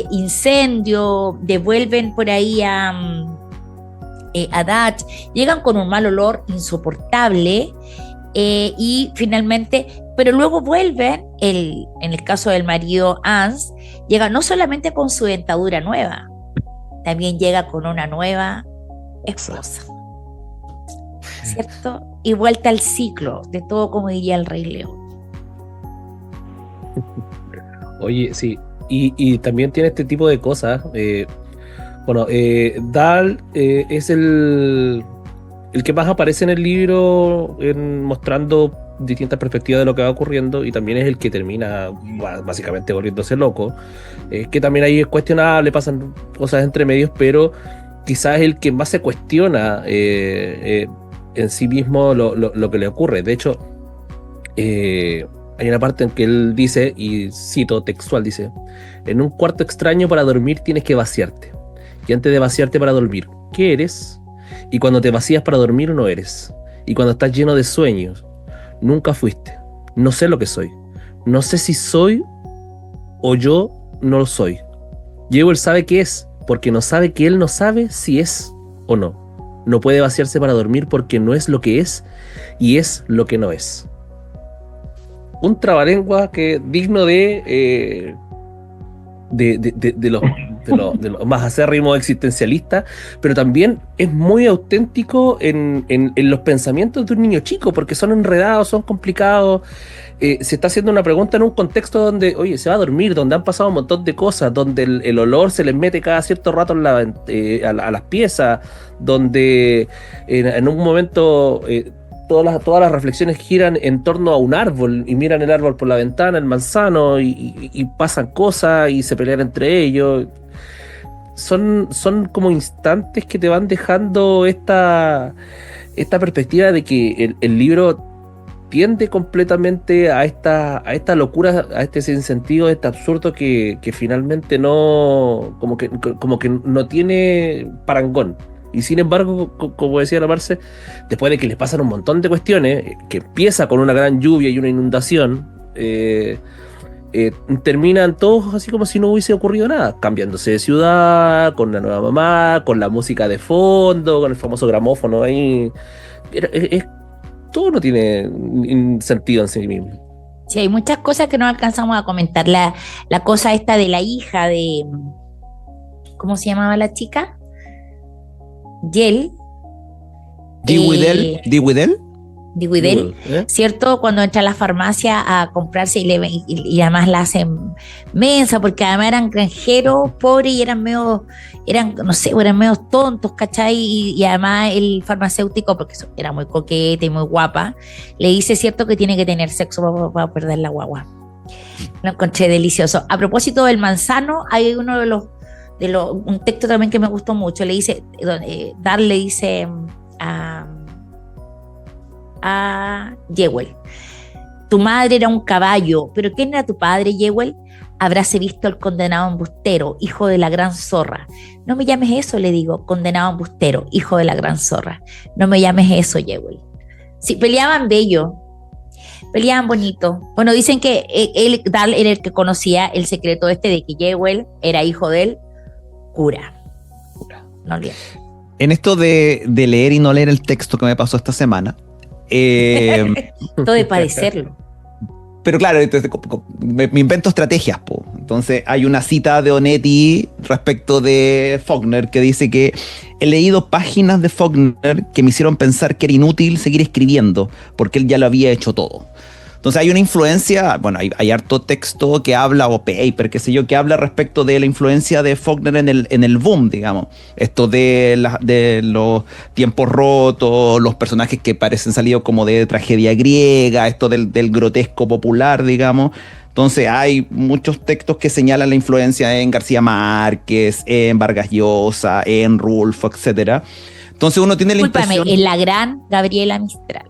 incendios, devuelven por ahí a Dutch, llegan con un mal olor insoportable y finalmente, pero luego vuelven, en el caso del marido Hans, llega no solamente con su dentadura nueva, también llega con una nueva esposa, ¿cierto? Y vuelta al ciclo de todo, como diría el Rey León. Oye, sí, y también tiene este tipo de cosas. Dal es el que más aparece en el libro, mostrando distintas perspectivas de lo que va ocurriendo, y también es el que termina básicamente volviéndose loco, que también ahí es cuestionable, pasan cosas entre medios, pero quizás es el que más se cuestiona en sí mismo lo que le ocurre. De hecho, hay una parte en que él dice, y cito textual, dice: en un cuarto extraño para dormir tienes que vaciarte, y antes de vaciarte para dormir, ¿qué eres? Y cuando te vacías para dormir no eres, y cuando estás lleno de sueños nunca fuiste. No sé lo que soy, no sé si soy o yo no lo soy. Jewel sabe qué es, porque no sabe que él no sabe si es o no. No puede vaciarse para dormir porque no es lo que es y es lo que no es. Un trabalengua que digno de los más acérrimos existencialistas, pero también es muy auténtico en los pensamientos de un niño chico, porque son enredados, son complicados. Se está haciendo una pregunta en un contexto donde, oye, se va a dormir, donde han pasado un montón de cosas, donde el olor se les mete cada cierto rato a las piezas, donde en un momento todas las reflexiones giran en torno a un árbol y miran el árbol por la ventana, el manzano, y pasan cosas y se pelean entre ellos. Son como instantes que te van dejando esta perspectiva de que el libro tiende completamente a esta locura, a este sinsentido, a este absurdo que finalmente no, como que no tiene parangón. Y sin embargo, como decía la Marce, después de que les pasan un montón de cuestiones, que empieza con una gran lluvia y una inundación, terminan todos así como si no hubiese ocurrido nada, cambiándose de ciudad, con la nueva mamá, con la música de fondo, con el famoso gramófono ahí. Todo no tiene sentido en sí mismo. Sí, hay muchas cosas que no alcanzamos a comentar. La cosa esta de la hija de... ¿Cómo se llamaba la chica? Yel. Dewidell, ¿cierto? Cuando entra a la farmacia a comprarse y además la hacen mensa, porque además eran granjeros pobres y eran medio tontos, ¿cachai? Y además el farmacéutico, porque era muy coqueta y muy guapa, le dice, ¿cierto?, que tiene que tener sexo para perder la guagua. Lo encontré delicioso. A propósito del manzano, hay uno un texto también que me gustó mucho. Le dice, Dal le dice a Jewel: tu madre era un caballo, pero ¿quién era tu padre, Jewel? Habráse visto el condenado embustero, hijo de la gran zorra. No me llames eso, le digo, condenado embustero, hijo de la gran zorra. No me llames eso, Jewel. Sí, peleaban bello, peleaban bonito. Bueno, dicen que Dal era el que conocía el secreto de que Jewel era hijo del cura. No olvides. En esto de leer y no leer el texto que me pasó esta semana, todo de padecerlo. Pero claro, entonces, me invento estrategias, po. Entonces hay una cita de Onetti respecto de Faulkner que dice que he leído páginas de Faulkner que me hicieron pensar que era inútil seguir escribiendo porque él ya lo había hecho todo. Entonces hay una influencia, bueno, hay harto texto que habla, o paper, qué sé yo, que habla respecto de la influencia de Faulkner en el boom, digamos. Esto de los tiempos rotos, los personajes que parecen salidos como de tragedia griega, esto del grotesco popular, digamos. Entonces hay muchos textos que señalan la influencia en García Márquez, en Vargas Llosa, en Rulfo, etcétera. Entonces uno tiene la impresión... en la gran Gabriela Mistral.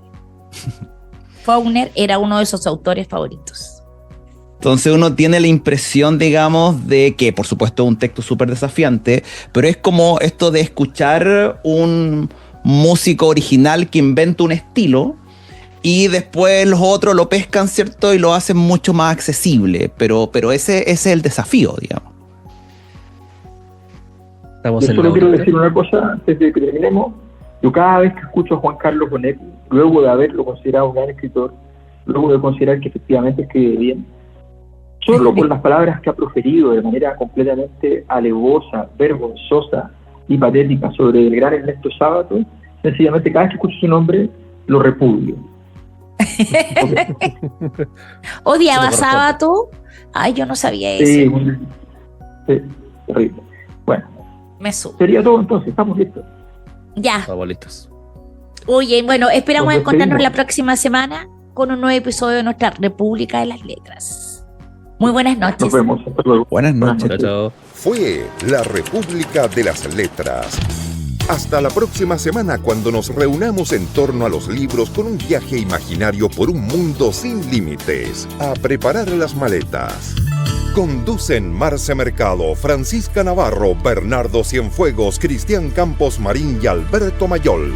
Faulkner era uno de sus autores favoritos. Entonces uno tiene la impresión, digamos, de que, por supuesto, es un texto súper desafiante, pero es como esto de escuchar un músico original que inventa un estilo y después los otros lo pescan, ¿cierto? Y lo hacen mucho más accesible, pero ese es el desafío, digamos. Estamos Yo en solo la quiero hora. decir una cosa antes de que terminemos. Yo cada vez que escucho a Juan Carlos Bonet, luego de haberlo considerado un gran escritor, luego de considerar que efectivamente escribe bien, solo por las palabras que ha proferido de manera completamente alevosa, vergonzosa y patética sobre el gran Ernesto Sábato, sencillamente cada vez que escucho su nombre, lo repudio. Odiaba a Sí, Sábato. Ay, yo no sabía eso. Sí, sí, terrible. Bueno, Me supo. sería todo entonces, estamos listos. Ya. Favoritos. Oye, bueno, esperamos Nos encontrarnos despedimos. la próxima semana con un nuevo episodio de nuestra República de las Letras. Muy buenas noches. Nos vemos, hasta luego. Buenas noches. Chao, chao. Fue la República de las Letras. Hasta la próxima semana cuando nos reunamos en torno a los libros con un viaje imaginario por un mundo sin límites. A preparar las maletas. Conducen Marce Mercado, Francisca Navarro, Bernardo Cienfuegos, Cristian Campos Marín y Alberto Mayol.